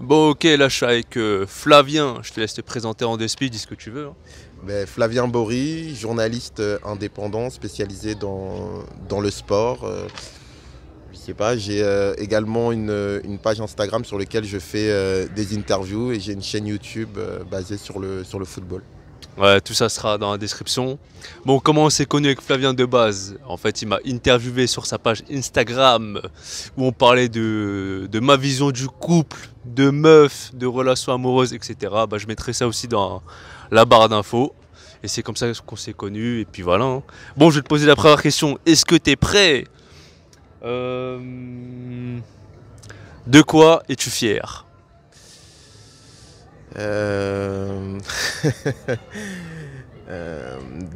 Bon, ok, là je suis avec Flavien. Je te laisse te présenter en deux speed, dis ce que tu veux, hein. Ben, Flavien Bory, journaliste indépendant spécialisé dans le sport. Je sais pas, j'ai également une page Instagram sur laquelle je fais des interviews et j'ai une chaîne YouTube basée sur le football. Ouais, tout ça sera dans la description. Bon, comment on s'est connu avec Flavien de base? En fait, il m'a interviewé sur sa page Instagram où on parlait de ma vision du couple, de meufs, de relations amoureuses, etc. Bah, je mettrai ça aussi dans la barre d'infos. Et c'est comme ça qu'on s'est connus. Et puis voilà, hein. Bon, je vais te poser la première question. Est-ce que t'es prêt? Euh, De quoi es-tu fier? Euh,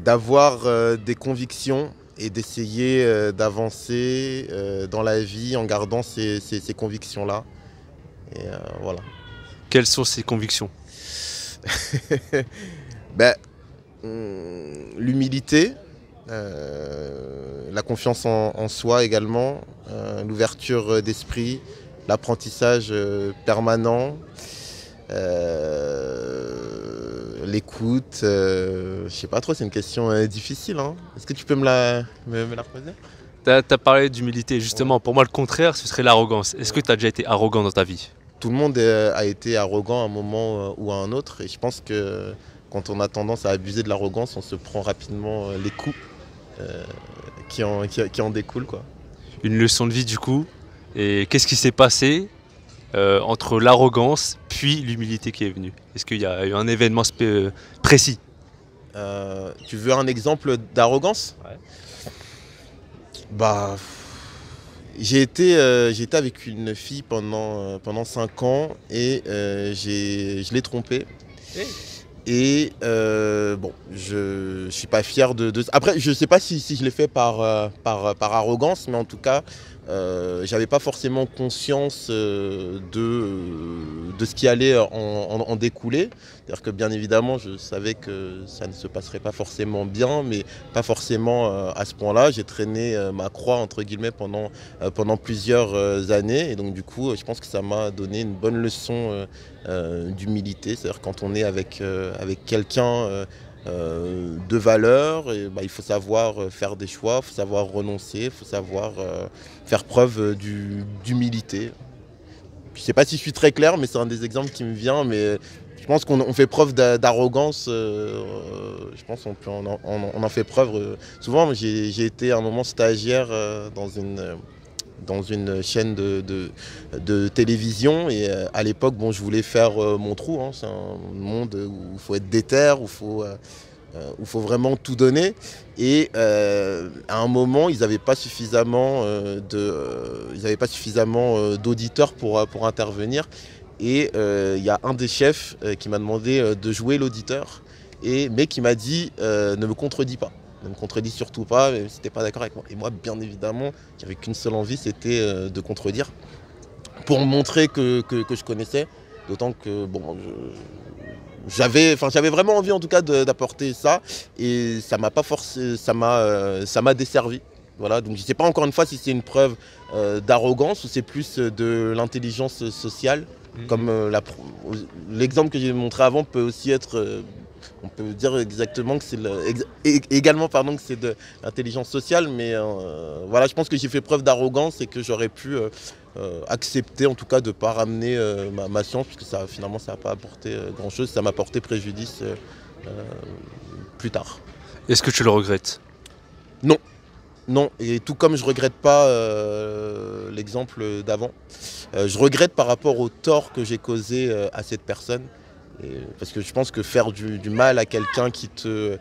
D'avoir des convictions et d'essayer d'avancer dans la vie en gardant ces convictions-là. Et voilà. Quelles sont ses convictions? Ben, l'humilité, la confiance en soi également, l'ouverture d'esprit, l'apprentissage permanent, l'écoute. Je sais pas trop, c'est une question difficile, hein. Est-ce que tu peux me la poser? T'as parlé d'humilité, Ouais. justement. Pour moi, le contraire, ce serait l'arrogance. Est-ce que Ouais. t'as déjà été arrogant dans ta vie? Tout le monde a été arrogant à un moment ou à un autre, et je pense que quand on a tendance à abuser de l'arrogance, on se prend rapidement les coups euh, qui en découlent, quoi. Une leçon de vie, du coup. Et qu'est-ce qui s'est passé entre l'arrogance puis l'humilité qui est venue? Est-ce qu'il y a eu un événement précis? Tu veux un exemple d'arrogance? Ouais. Bah, j'ai été avec une fille pendant 5 ans et je l'ai trompée. Hey. Et bon, je suis pas fier de. Après, je sais pas si je l'ai fait par arrogance, mais en tout cas, j'avais pas forcément conscience de ce qui allait en découler. C'est-à-dire que bien évidemment, je savais que ça ne se passerait pas forcément bien, mais pas forcément à ce point-là. J'ai traîné ma croix, entre guillemets, pendant plusieurs années. Et donc, du coup, je pense que ça m'a donné une bonne leçon d'humilité. C'est-à-dire quand on est avec quelqu'un de valeur, et, bah, il faut savoir faire des choix, il faut savoir renoncer, il faut savoir faire preuve d'humilité. Je ne sais pas si je suis très clair, mais c'est un des exemples qui me vient. Mais je pense qu'on fait preuve d'arrogance. Je pense qu'on en fait preuve. Souvent, j'ai été à un moment stagiaire dans une chaîne de télévision. Et à l'époque, bon, je voulais faire mon trou, hein. C'est un monde où il faut être déter, où il faut vraiment tout donner. Et à un moment, ils n'avaient pas suffisamment d'auditeurs pour intervenir. Et il y a un des chefs qui m'a demandé de jouer l'auditeur, mais qui m'a dit ne me contredis pas. Ne me contredis surtout pas, même si t'es pas d'accord avec moi. Et moi, bien évidemment, j'avais qu'une seule envie, c'était de contredire, pour montrer que je connaissais. D'autant que bon, j'avais vraiment envie en tout cas d'apporter ça, et ça m'a pas forcé, ça m'a desservi. Voilà, donc je sais pas encore une fois si c'est une preuve d'arrogance ou c'est plus de l'intelligence sociale. Comme l'exemple que j'ai montré avant peut aussi être, on peut dire exactement que également pardon, que c'est de l'intelligence sociale, mais voilà, je pense que j'ai fait preuve d'arrogance et que j'aurais pu accepter en tout cas de ne pas ramener ma science, puisque ça finalement ça n'a pas apporté grand chose, ça m'a porté préjudice euh, plus tard. Est-ce que tu le regrettes? Non, non, et tout comme je regrette pas l'exemple d'avant, je regrette par rapport au tort que j'ai causé à cette personne. Parce que je pense que faire du mal à quelqu'un qui te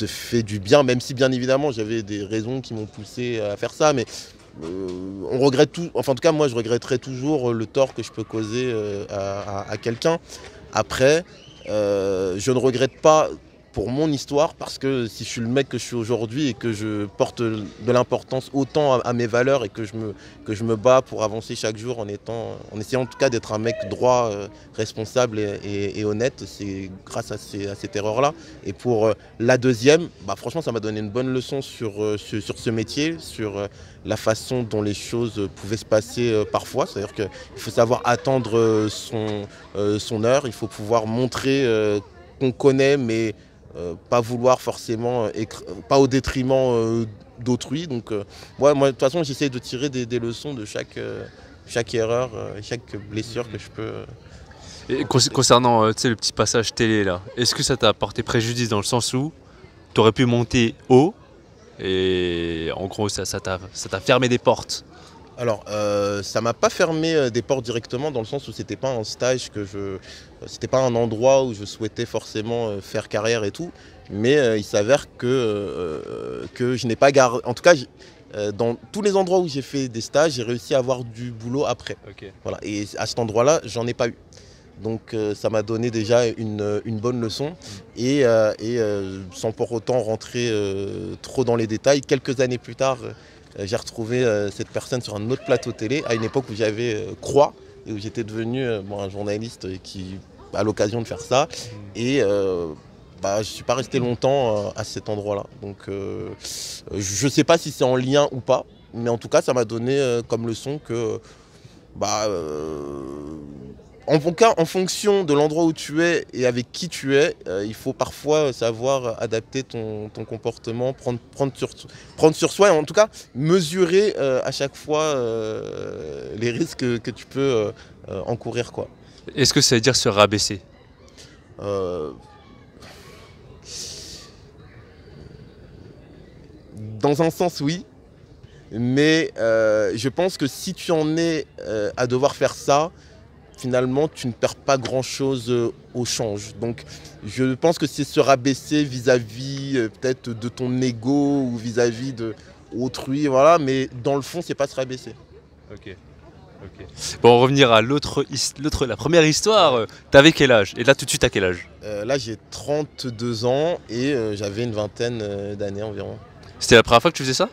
fait du bien, même si bien évidemment j'avais des raisons qui m'ont poussé à faire ça, mais on regrette tout. Enfin, en tout cas, moi, je regretterai toujours le tort que je peux causer à quelqu'un. Après, je ne regrette pas pour mon histoire, parce que si je suis le mec que je suis aujourd'hui et que je porte de l'importance autant à mes valeurs et que je me bats pour avancer chaque jour en essayant en tout cas d'être un mec droit, responsable et honnête, c'est grâce à cette erreur-là. Et pour la deuxième, bah, franchement, ça m'a donné une bonne leçon sur ce métier, sur la façon dont les choses pouvaient se passer parfois. C'est-à-dire qu'il faut savoir attendre son heure, il faut pouvoir montrer qu'on connaît, mais pas vouloir forcément, pas au détriment d'autrui. Donc, ouais, moi, de toute façon, j'essaie de tirer des leçons de chaque erreur, chaque blessure que je peux. Et concernant tu sais, le petit passage télé là, est-ce que ça t'a apporté préjudice dans le sens où tu aurais pu monter haut et en gros ça t'a fermé des portes? Alors, ça m'a pas fermé des portes directement dans le sens où c'était pas un stage c'était pas un endroit où je souhaitais forcément faire carrière et tout, mais il s'avère que je n'ai pas gardé. En tout cas, dans tous les endroits où j'ai fait des stages, j'ai réussi à avoir du boulot après. Ok. Voilà. Et à cet endroit-là, j'en ai pas eu. Donc ça m'a donné déjà une bonne leçon et sans pour autant rentrer trop dans les détails, quelques années plus tard, j'ai retrouvé cette personne sur un autre plateau télé à une époque où j'avais Croix et où j'étais devenu un journaliste qui a l'occasion de faire ça et bah, je ne suis pas resté longtemps à cet endroit-là. Donc je ne sais pas si c'est en lien ou pas, mais en tout cas ça m'a donné comme leçon que bah, en fonction de l'endroit où tu es et avec qui tu es, il faut parfois savoir adapter ton comportement, prendre sur soi et en tout cas mesurer à chaque fois les risques que tu peux encourir, quoi. Est-ce que ça veut dire se rabaisser? Euh, Dans un sens, oui. Mais je pense que si tu en es à devoir faire ça, finalement, tu ne perds pas grand-chose au change. Donc, je pense que c'est se rabaisser vis-à-vis peut-être de ton ego ou vis-à-vis de autrui, voilà. Mais dans le fond, c'est pas se rabaisser. Ok. Bon, revenir à la première histoire. T'avais quel âge? Et là, tout de suite, à quel âge? Là, j'ai 32 ans et j'avais une vingtaine d'années environ. C'était la première fois que tu faisais ça?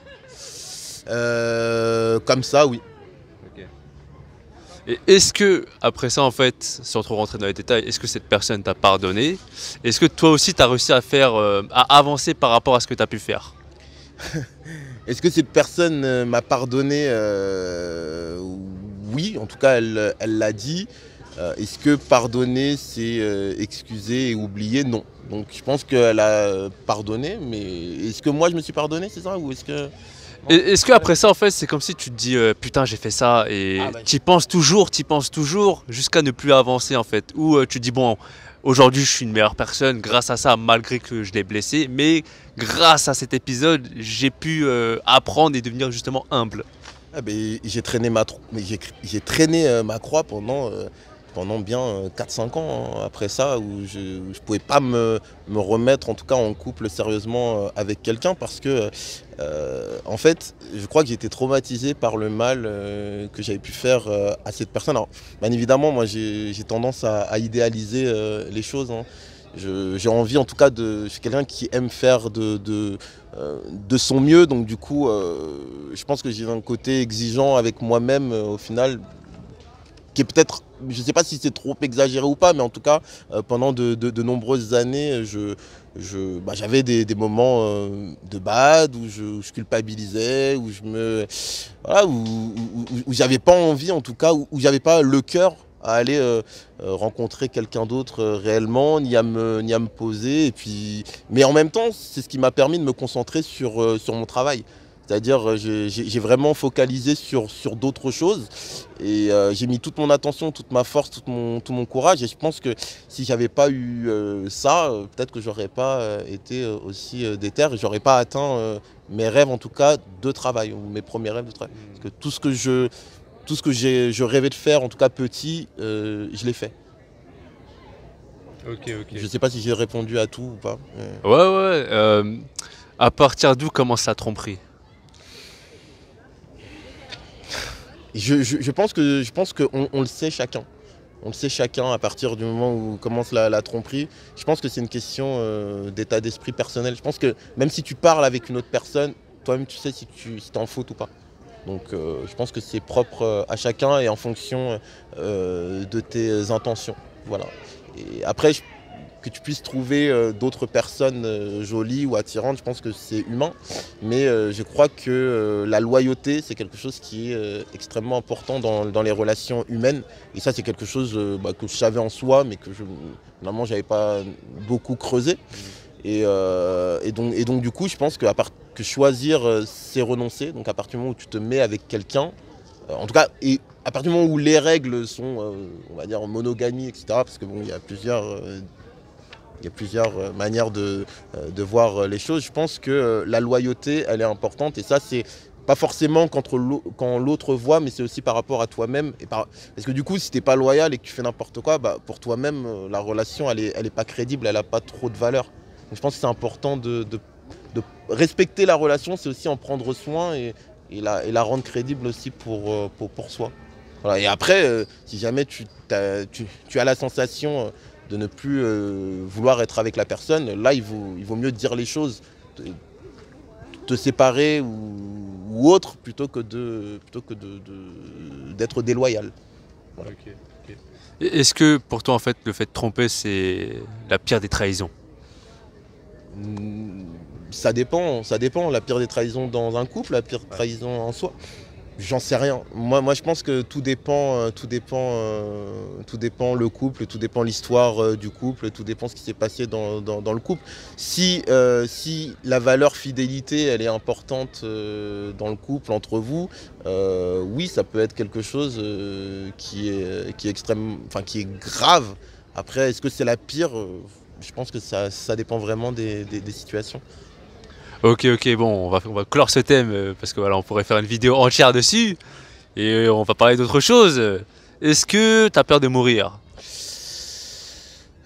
Comme ça, oui. Ok. Et est-ce que, après ça, en fait, sans trop rentrer dans les détails, est-ce que cette personne t'a pardonné? Est-ce que toi aussi, t'as réussi à avancer par rapport à ce que t'as pu faire? Est-ce que cette personne m'a pardonné? Oui, en tout cas, elle l'a dit. Est-ce que pardonner, c'est excuser et oublier? Non. Donc je pense qu'elle a pardonné, mais est-ce que moi je me suis pardonné, c'est ça? Ou est-ce que... Est-ce qu'après ça, en fait, c'est comme si tu te dis putain, j'ai fait ça et t'y penses toujours, jusqu'à ne plus avancer, en fait. Ou tu te dis bon, aujourd'hui, je suis une meilleure personne grâce à ça, malgré que je l'ai blessé, mais grâce à cet épisode, j'ai pu apprendre et devenir justement humble. Ah ben, j'ai traîné ma croix pendant bien 4-5 ans après ça, où je ne pouvais pas me remettre en tout cas en couple sérieusement avec quelqu'un parce que en fait je crois que j'ai été traumatisé par le mal que j'avais pu faire à cette personne. Alors bien évidemment moi j'ai tendance à idéaliser les choses, hein. J'ai envie en tout cas je suis quelqu'un qui aime faire de son mieux, donc du coup je pense que j'ai un côté exigeant avec moi-même au final qui est peut-être, je ne sais pas si c'est trop exagéré ou pas, mais en tout cas, pendant de nombreuses années, j'avais des moments de bad où je culpabilisais, où voilà, où j'avais pas envie, en tout cas, où j'avais pas le cœur à aller rencontrer quelqu'un d'autre réellement, ni à me poser. Et puis, mais en même temps, c'est ce qui m'a permis de me concentrer sur mon travail. C'est-à-dire, j'ai vraiment focalisé sur d'autres choses et j'ai mis toute mon attention, toute ma force, tout mon courage. Et je pense que si j'avais pas eu ça, peut-être que j'aurais pas été aussi déter et j'aurais pas atteint mes rêves, en tout cas, de travail, ou mes premiers rêves de travail. Parce que tout ce que je rêvais de faire, en tout cas petit, je l'ai fait. Ok. Je sais pas si j'ai répondu à tout ou pas. Ouais. À partir d'où commence la tromperie? Je pense qu'on le sait chacun. on le sait chacun à partir du moment où commence la tromperie. Je pense que c'est une question d'état d'esprit personnel. Je pense que même si tu parles avec une autre personne, toi-même tu sais si t'es en faute ou pas. Donc je pense que c'est propre à chacun et en fonction de tes intentions. Voilà. Et après, que tu puisses trouver d'autres personnes jolies ou attirantes, je pense que c'est humain. Mais je crois que la loyauté, c'est quelque chose qui est extrêmement important dans les relations humaines. Et ça, c'est quelque chose que je savais en soi, mais que finalement, je n'avais pas beaucoup creusé. Et donc, du coup, je pense que choisir, c'est renoncer. Donc, à partir du moment où tu te mets avec quelqu'un, en tout cas, et à partir du moment où les règles sont, on va dire, en monogamie, etc., parce que bon, il y a plusieurs manières de voir les choses. Je pense que la loyauté, elle est importante. Et ça, c'est pas forcément quand l'autre voit, mais c'est aussi par rapport à toi-même. Parce que du coup, si t'es pas loyal et que tu fais n'importe quoi, pour toi-même, la relation, elle est pas crédible, elle a pas trop de valeur. Donc je pense que c'est important de respecter la relation, c'est aussi en prendre soin et la rendre crédible aussi pour soi. Voilà. Et après, si jamais tu as la sensation de ne plus vouloir être avec la personne, là, il vaut mieux dire les choses, te séparer ou autre, plutôt que d'être déloyal. Voilà. Ok, ok. Est-ce que pour toi, en fait, le fait de tromper, c'est la pire des trahisons? Ça dépend. La pire des trahisons dans un couple, la pire trahison en soi. J'en sais rien. Moi, je pense que tout dépend le couple, tout dépend l'histoire du couple, tout dépend ce qui s'est passé dans le couple. Si la valeur fidélité, elle est importante dans le couple, entre vous, oui, ça peut être quelque chose qui est extrêmement, enfin, qui est grave. Après, est-ce que c'est la pire? Je pense que ça dépend vraiment des situations. Ok, ok, bon, on va clore ce thème parce que voilà, on pourrait faire une vidéo entière dessus et on va parler d'autre chose. Est-ce que t'as peur de mourir?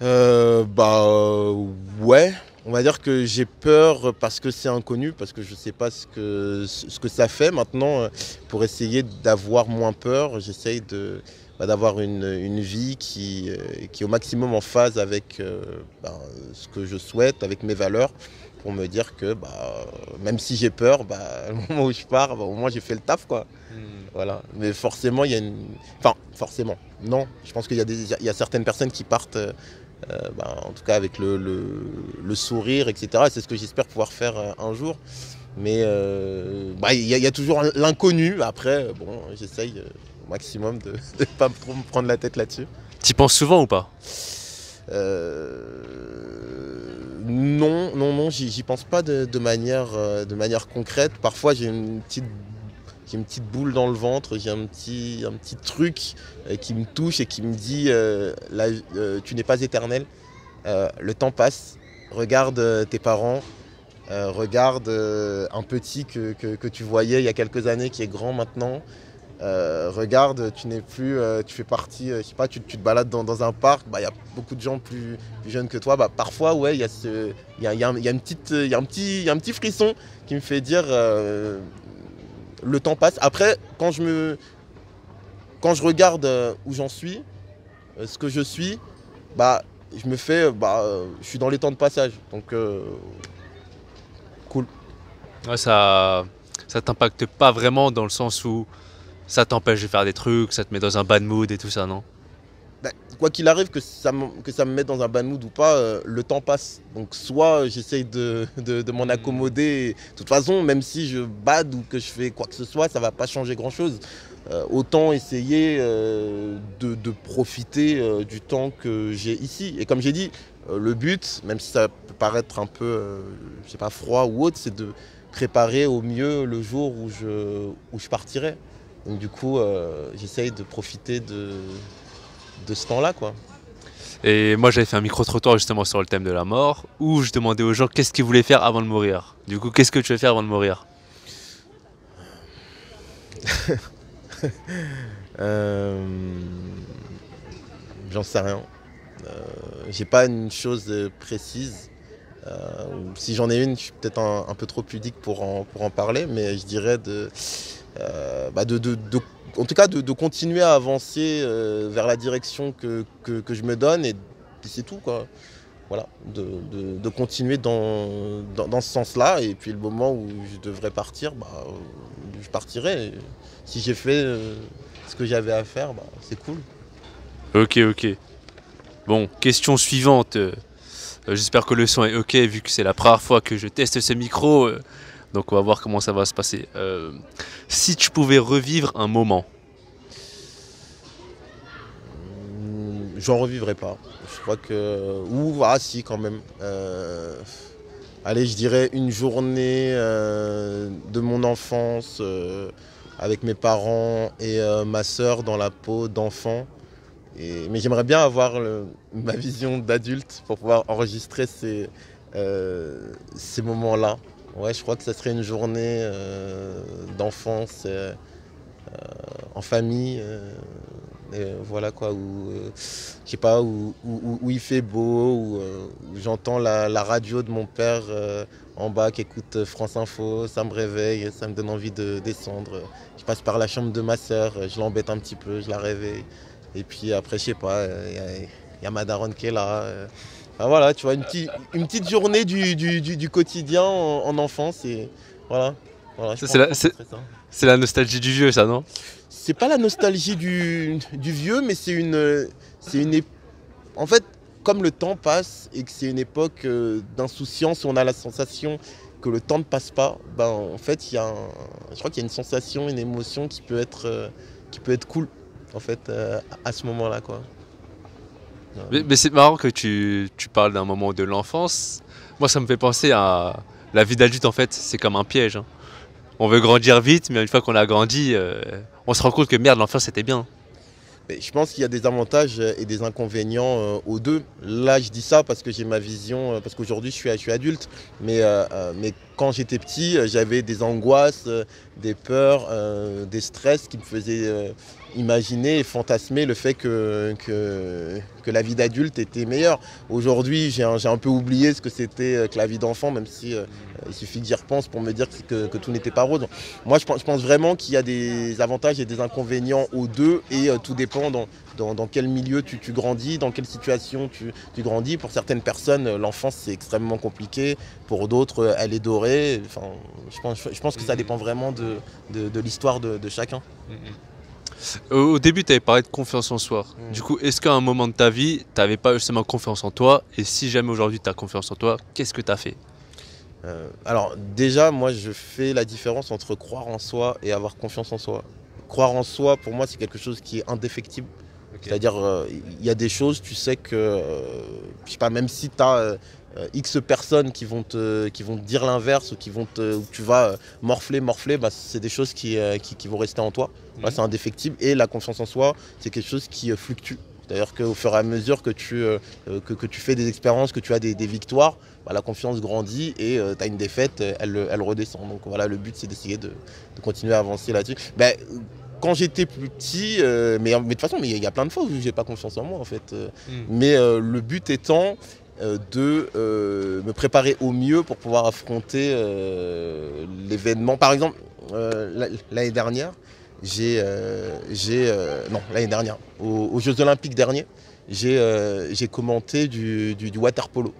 Ouais, on va dire que j'ai peur parce que c'est inconnu, parce que je sais pas ce que ça fait. Maintenant, pour essayer d'avoir moins peur, j'essaye d'avoir une vie qui est au maximum en phase avec ce que je souhaite, avec mes valeurs, pour me dire que même si j'ai peur, au moment où je pars, au moins j'ai fait le taf, quoi. Voilà. Mais forcément, il y a une... Enfin, forcément, non. Je pense qu'il y a certaines personnes qui partent, en tout cas avec le sourire, etc. Et c'est ce que j'espère pouvoir faire un jour. Mais il y a toujours l'inconnu. Après, bon, j'essaye au maximum de ne pas trop me prendre la tête là-dessus. T'y penses souvent ou pas? Non, j'y pense pas de manière concrète. Parfois, j'ai une petite boule dans le ventre, j'ai un petit truc qui me touche et qui me dit tu n'es pas éternel, le temps passe, regarde tes parents, regarde un petit que tu voyais il y a quelques années qui est grand maintenant. Regarde, tu n'es plus, tu fais partie, je sais pas, tu te balades dans un parc, il y a beaucoup de gens plus jeunes que toi. Parfois, ouais, il y a un petit frisson qui me fait dire le temps passe. Après, quand je regarde où j'en suis, ce que je suis, je me fais, je suis dans les temps de passage. Donc, cool. Ouais, ça t'impacte pas vraiment dans le sens où ça t'empêche de faire des trucs, ça te met dans un bad mood et tout ça, non? Quoi qu'il arrive, que ça me mette dans un bad mood ou pas, le temps passe. Donc soit j'essaye de m'en accommoder. De toute façon, même si je bade ou que je fais quoi que ce soit, ça va pas changer grand-chose. Autant essayer de profiter du temps que j'ai ici. Et comme j'ai dit, le but, même si ça peut paraître un peu, je sais pas, froid ou autre, c'est de préparer au mieux le jour où je partirai. Donc du coup, j'essaye de profiter de ce temps-là, quoi. Et moi j'avais fait un micro-trottoir justement sur le thème de la mort où je demandais aux gens qu'est-ce qu'ils voulaient faire avant de mourir. Du coup, qu'est-ce que tu veux faire avant de mourir? J'en sais rien. J'ai pas une chose précise. Si j'en ai une, je suis peut-être un peu trop pudique pour en parler, mais je dirais en tout cas de continuer à avancer vers la direction que je me donne et c'est tout quoi. Voilà, de continuer dans ce sens-là et puis le moment où je devrais partir, je partirai. Et si j'ai fait ce que j'avais à faire, c'est cool. Ok, ok. Bon, question suivante. J'espère que le son est ok vu que c'est la première fois que je teste ce micro. Donc on va voir comment ça va se passer. Si tu pouvais revivre un moment. J'en revivrai pas. Je crois que... Ou, si quand même. Allez, je dirais une journée de mon enfance avec mes parents et ma sœur dans la peau d'enfant. Mais j'aimerais bien avoir ma vision d'adulte pour pouvoir enregistrer ces moments-là. Ouais, je crois que ça serait une journée d'enfance en famille. Voilà quoi, où je sais pas, où il fait beau, où j'entends la radio de mon père en bas qui écoute France Info, ça me réveille, ça me donne envie de descendre. Je passe par la chambre de ma sœur, je l'embête un petit peu, je la réveille. Et puis après, je sais pas, y a ma daronne qui est là. Enfin, voilà, tu vois, une petite journée du quotidien en enfance. Et voilà, je pense que ce serait ça. C'est la nostalgie du vieux, ça, non? C'est pas la nostalgie du vieux, mais en fait, comme le temps passe et que c'est une époque d'insouciance où on a la sensation que le temps ne passe pas, en fait, je crois qu'il y a une sensation, une émotion qui peut être cool, en fait, à ce moment-là, quoi. Mais c'est marrant que tu parles d'un moment de l'enfance. Moi, ça me fait penser à la vie d'adulte, en fait, c'est comme un piège, hein. On veut grandir vite, mais une fois qu'on a grandi, on se rend compte que merde, l'enfance c'était bien. Mais je pense qu'il y a des avantages et des inconvénients aux deux. Là, je dis ça parce que j'ai ma vision, parce qu'aujourd'hui je suis adulte, mais quand j'étais petit, j'avais des angoisses, des peurs, des stress qui me faisaient imaginer et fantasmer le fait que la vie d'adulte était meilleure. Aujourd'hui, j'ai un peu oublié ce que c'était que la vie d'enfant, même si il suffit que j'y repense pour me dire que tout n'était pas rose. Moi, je pense vraiment qu'il y a des avantages et des inconvénients aux deux et tout dépend dans quel milieu tu grandis, dans quelle situation tu grandis. Pour certaines personnes, l'enfance c'est extrêmement compliqué, pour d'autres, elle est dorée. Enfin, je pense que ça dépend vraiment de l'histoire de chacun. Au début, tu avais parlé de confiance en soi. Du coup, est-ce qu'à un moment de ta vie, tu n'avais pas justement confiance en toi? Et si jamais aujourd'hui tu as confiance en toi, qu'est-ce que tu as fait? Alors déjà, moi je fais la différence entre croire en soi et avoir confiance en soi. Croire en soi, pour moi, c'est quelque chose qui est indéfectible. Okay. C'est-à-dire, il y a des choses, tu sais que, je sais pas, même si tu as X personnes qui vont te dire l'inverse ou où tu vas morfler, c'est des choses qui vont rester en toi. Là, c'est indéfectible. Et la confiance en soi, c'est quelque chose qui fluctue. C'est-à-dire qu'au fur et à mesure que tu fais des expériences, que tu as des victoires, la confiance grandit et tu as une défaite, elle redescend. Donc voilà, le but c'est d'essayer de continuer à avancer là-dessus. Quand j'étais plus petit, mais de toute façon, il y a plein de fois où j'ai pas confiance en moi en fait. Mais le but étant de me préparer au mieux pour pouvoir affronter l'événement. Par exemple, l'année dernière, l'année dernière, aux Jeux Olympiques derniers, j'ai commenté du water polo.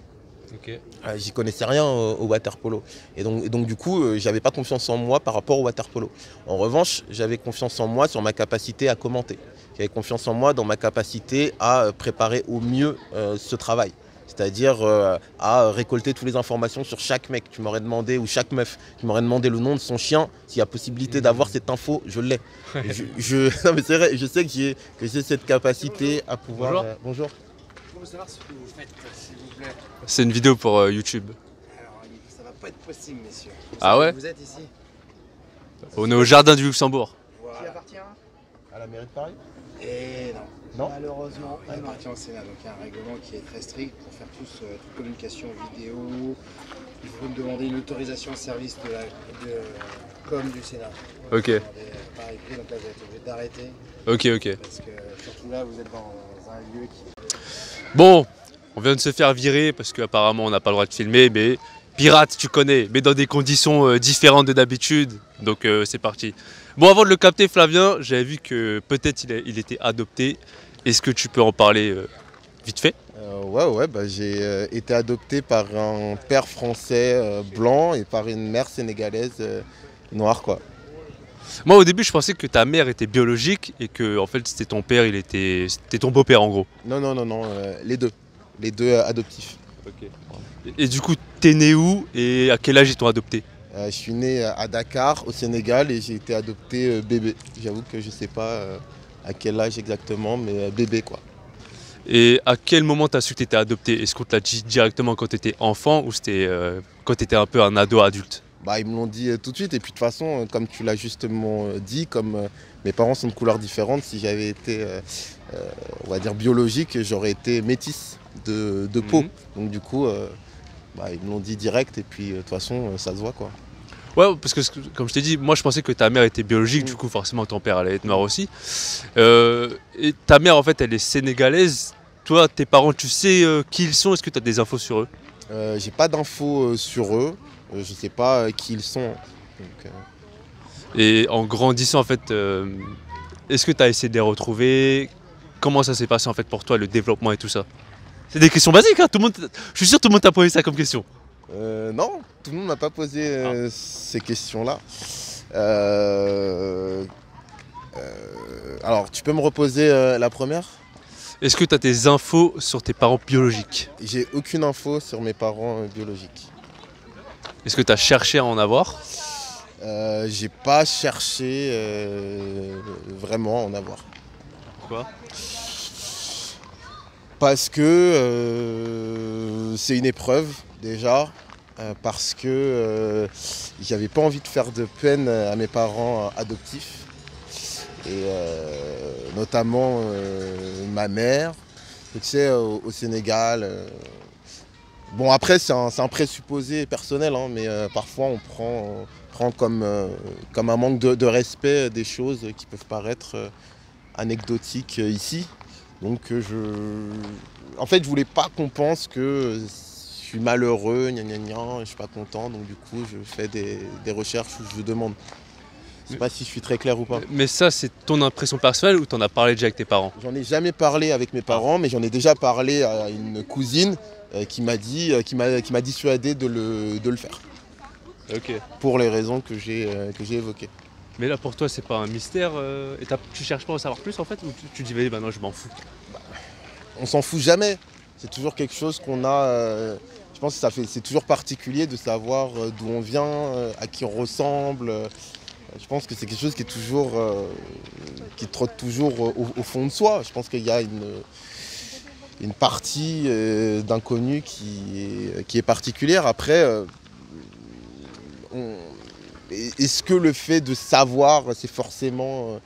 Okay. J'y connaissais rien au water polo. Et donc du coup, j'avais pas confiance en moi par rapport au water polo. En revanche, j'avais confiance en moi sur ma capacité à commenter. J'avais confiance en moi dans ma capacité à préparer au mieux ce travail. C'est-à-dire à récolter toutes les informations sur chaque mec. Tu m'aurais demandé, ou chaque meuf, tu m'aurais demandé le nom de son chien. S'il y a possibilité d'avoir cette info, je l'ai. Non mais c'est vrai, je sais que j'ai cette capacité à pouvoir... Bonjour. Bonjour. Je veux savoir ce que vous faites, s'il vous plaît. C'est une vidéo pour YouTube. Alors, ça va pas être possible, messieurs. Ah ouais? Vous êtes ici? On est au jardin du Luxembourg. Voilà. Qui appartient à la mairie de Paris? Et non. Non. Malheureusement, elle appartient au Sénat. Donc il y a un règlement qui est très strict pour faire toute communication vidéo. Il faut demander une autorisation au service de com du Sénat. Ok. Par écrit, donc là vous êtes obligé d'arrêter. Ok. Parce que surtout là, vous êtes dans un lieu qui... Bon, on vient de se faire virer parce qu'apparemment on n'a pas le droit de filmer, mais pirate tu connais, mais dans des conditions différentes de d'habitude, donc c'est parti. Bon, avant de le capter, Flavien, j'avais vu que peut-être il était adopté. Est-ce que tu peux en parler vite fait? Ouais, bah, j'ai été adopté par un père français blanc et par une mère sénégalaise noire, quoi. Moi, au début, je pensais que ta mère était biologique et que en fait, c'était ton père, c'était ton beau-père en gros. Non, les deux adoptifs. Ok. Et du coup, t'es né où et à quel âge ils t'ont adopté? Je suis né à Dakar, au Sénégal, et j'ai été adopté bébé. J'avoue que je sais pas à quel âge exactement, mais bébé, quoi. Et à quel moment t'as su que t'étais adopté? Est-ce qu'on te l'a dit directement quand t'étais enfant ou c'était quand t'étais un peu un ado adulte? Bah, ils me l'ont dit tout de suite, et puis de toute façon, comme tu l'as justement dit, comme mes parents sont de couleurs différentes, si j'avais été, on va dire, biologique, j'aurais été métisse de peau. Mhm. Donc du coup, bah, ils me l'ont dit direct, et puis de toute façon, ça se voit, quoi. Ouais, parce que comme je t'ai dit, moi je pensais que ta mère était biologique, du coup forcément ton père allait être noir aussi. Et ta mère en fait elle est sénégalaise. Toi, tes parents, tu sais qui ils sont? Est-ce que tu as des infos sur eux? J'ai pas d'infos sur eux, je sais pas qui ils sont. Donc, Et en grandissant en fait, est-ce que tu as essayé de les retrouver? Comment ça s'est passé en fait pour toi, le développement et tout ça? C'est des questions basiques, hein, tout le monde, je suis sûr que tout le monde t'a posé ça comme question. non, tout le monde m'a pas posé ces questions-là. Alors, tu peux me reposer la première? Est-ce que tu as des infos sur tes parents biologiques? J'ai aucune info sur mes parents biologiques. Est-ce que tu as cherché à en avoir? J'ai pas cherché vraiment à en avoir. Pourquoi? Parce que c'est une épreuve déjà, parce que j'avais pas envie de faire de peine à mes parents adoptifs, et notamment ma mère. Tu sais, au Sénégal. Bon, après, c'est un présupposé personnel, hein, mais parfois on prend comme un manque de respect des choses qui peuvent paraître anecdotiques ici. Donc en fait, je voulais pas qu'on pense que je suis malheureux, gna gna gna, je suis pas content, donc du coup je fais des recherches où je demande. Je sais pas si je suis très clair ou pas. Mais ça, c'est ton impression personnelle ou t'en as parlé déjà avec tes parents? J'en ai jamais parlé avec mes parents, mais j'en ai déjà parlé à une cousine qui m'a dissuadé de le faire. Ok. Pour les raisons que j'ai évoquées. Mais là, pour toi, c'est pas un mystère et tu cherches pas à en savoir plus en fait? Ou tu dis, bah non, je m'en fous? On s'en fout jamais. C'est toujours quelque chose qu'on a. Je pense que c'est toujours particulier de savoir d'où on vient, à qui on ressemble. Je pense que c'est quelque chose qui est toujours, qui trotte toujours au fond de soi. Je pense qu'il y a une partie d'inconnu qui est particulière. Après, est-ce que le fait de savoir, c'est forcément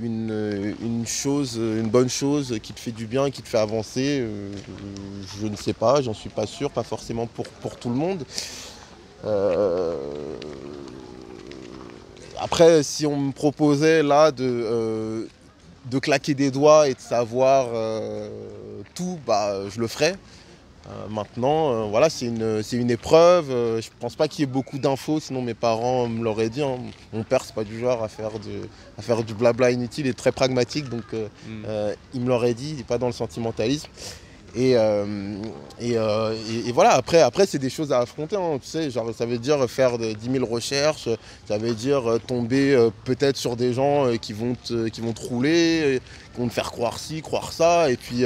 une bonne chose qui te fait du bien, qui te fait avancer? Je ne sais pas, j'en suis pas sûr, pas forcément pour tout le monde. Après, si on me proposait là de claquer des doigts et de savoir tout, bah, je le ferais. Maintenant, voilà, c'est une épreuve. Je pense pas qu'il y ait beaucoup d'infos, sinon mes parents me l'auraient dit, hein. Mon père, c'est pas du genre à faire du blabla inutile, il est très pragmatique, donc il me l'aurait dit, il n'est pas dans le sentimentalisme. Et voilà, après c'est des choses à affronter, hein, tu sais, genre, ça veut dire faire 10 000 recherches, ça veut dire tomber peut-être sur des gens qui vont te rouler, qui vont te faire croire ci, croire ça, et puis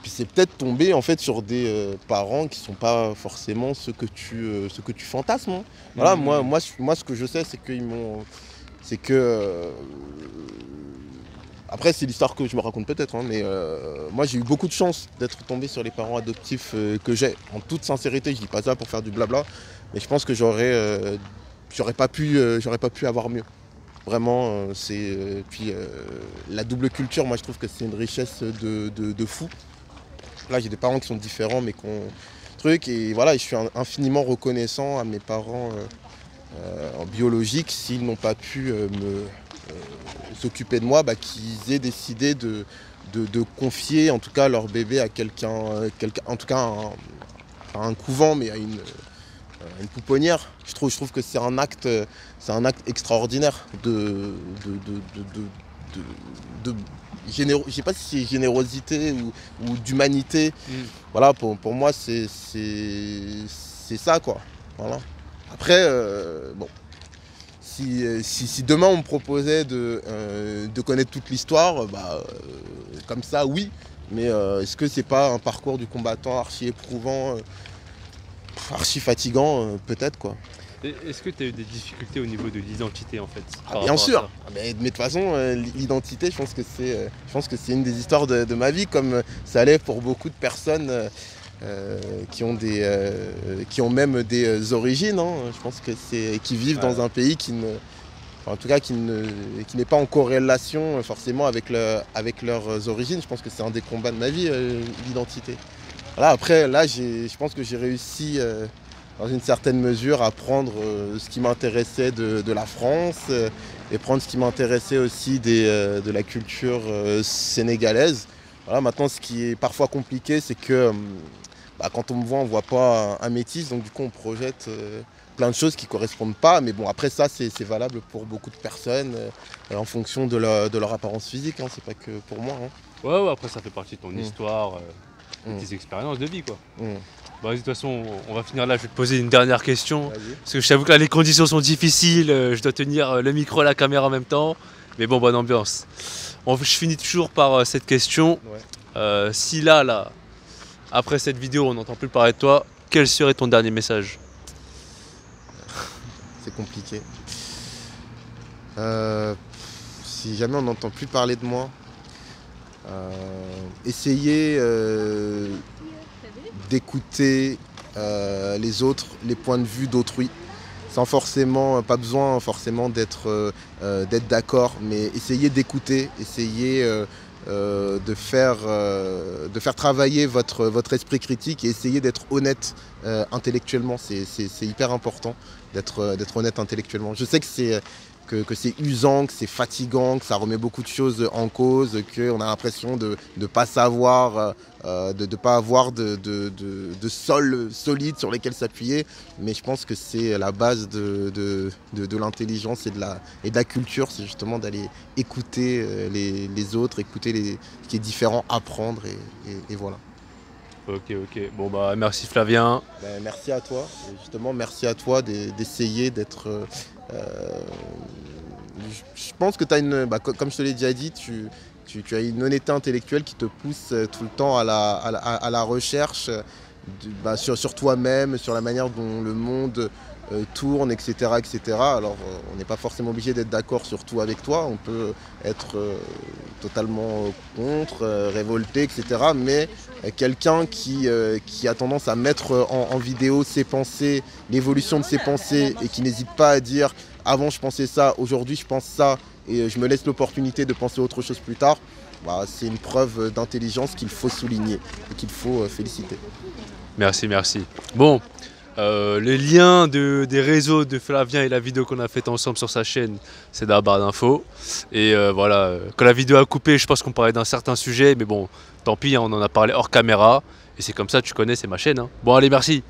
c'est peut-être tomber en fait sur des parents qui sont pas forcément ceux que tu fantasmes, hein. Voilà, moi ce que je sais, c'est que après, c'est l'histoire que je me raconte peut-être, hein, mais moi j'ai eu beaucoup de chance d'être tombé sur les parents adoptifs que j'ai. En toute sincérité, je dis pas ça pour faire du blabla, mais je pense que j'aurais pas pu avoir mieux. Vraiment, puis la double culture, moi je trouve que c'est une richesse de fou. Là, j'ai des parents qui sont différents, mais qui ont truc, et voilà, je suis infiniment reconnaissant à mes parents en biologique s'ils n'ont pas pu s'occuper de moi, bah, qu'ils aient décidé de confier en tout cas leur bébé à quelqu'un, en tout cas à un couvent, mais une pouponnière. Je trouve que c'est un acte extraordinaire de je sais pas si c'est générosité ou d'humanité. Voilà, pour moi, c'est ça, quoi. Voilà. Après, bon, si demain on me proposait de connaître toute l'histoire, comme ça, oui. Mais est-ce que c'est pas un parcours du combattant archi éprouvant, archi fatigant, peut-être, quoi. Est-ce que tu as eu des difficultés au niveau de l'identité en fait Bien sûr, mais de toute façon, l'identité, je pense que c'est une des histoires de ma vie, comme ça l'est pour beaucoup de personnes qui ont même des origines. Hein. Je pense que qui vivent dans un pays qui n'est pas en corrélation forcément avec leurs origines. Je pense que c'est un des combats de ma vie, l'identité. Voilà, après, là, je pense que j'ai réussi dans une certaine mesure à prendre ce qui m'intéressait de la France et prendre ce qui m'intéressait aussi de la culture sénégalaise. Voilà, maintenant, ce qui est parfois compliqué, c'est que quand on me voit, on ne voit pas un métis, donc du coup, on projette plein de choses qui ne correspondent pas. Mais bon, après ça, c'est valable pour beaucoup de personnes en fonction de leur apparence physique. Hein, c'est pas que pour moi. Hein. Ouais, après, ça fait partie de ton histoire, de tes expériences de vie, quoi. Bon, de toute façon, on va finir là. Je vais te poser une dernière question. Parce que je t'avoue que là, les conditions sont difficiles. Je dois tenir le micro et la caméra en même temps. Mais bon, bonne ambiance. Je finis toujours par cette question. Si là, après cette vidéo, on n'entend plus parler de toi, quel serait ton dernier message? C'est compliqué. Si jamais on n'entend plus parler de moi, essayez d'écouter les autres, les points de vue d'autrui, sans forcément, pas besoin forcément d'être d'accord, mais essayez d'écouter, essayez de faire travailler votre esprit critique et essayez d'être honnête intellectuellement. C'est hyper important d'être honnête intellectuellement. Je sais que c'est usant, que c'est fatigant, que ça remet beaucoup de choses en cause, qu'on a l'impression de ne pas savoir, de ne pas avoir de sol solide sur lesquels s'appuyer. Mais je pense que c'est la base de l'intelligence et de la culture, c'est justement d'aller écouter les autres, écouter ce qui est différent, apprendre et voilà. Ok. Bon merci Flavien. Merci à toi. Et justement, merci à toi d'essayer d'être... je pense que tu as comme je te l'ai déjà dit, tu as une honnêteté intellectuelle qui te pousse tout le temps à la recherche sur toi-même, sur la manière dont le monde tourne, etc. Alors on n'est pas forcément obligé d'être d'accord sur tout avec toi, on peut être totalement contre, révolté, etc. Mais quelqu'un qui a tendance à mettre en vidéo ses pensées, l'évolution de ses pensées et qui n'hésite pas à dire « avant je pensais ça, aujourd'hui je pense ça et je me laisse l'opportunité de penser autre chose plus tard », c'est une preuve d'intelligence qu'il faut souligner et qu'il faut féliciter. Merci. Bon, les liens des réseaux de Flavien et la vidéo qu'on a faite ensemble sur sa chaîne, c'est dans la barre d'infos. Et voilà, quand la vidéo a coupé, je pense qu'on parlait d'un certain sujet, mais bon, tant pis, on en a parlé hors caméra. Et c'est comme ça, tu connais, c'est ma chaîne. Hein. Bon, allez, merci.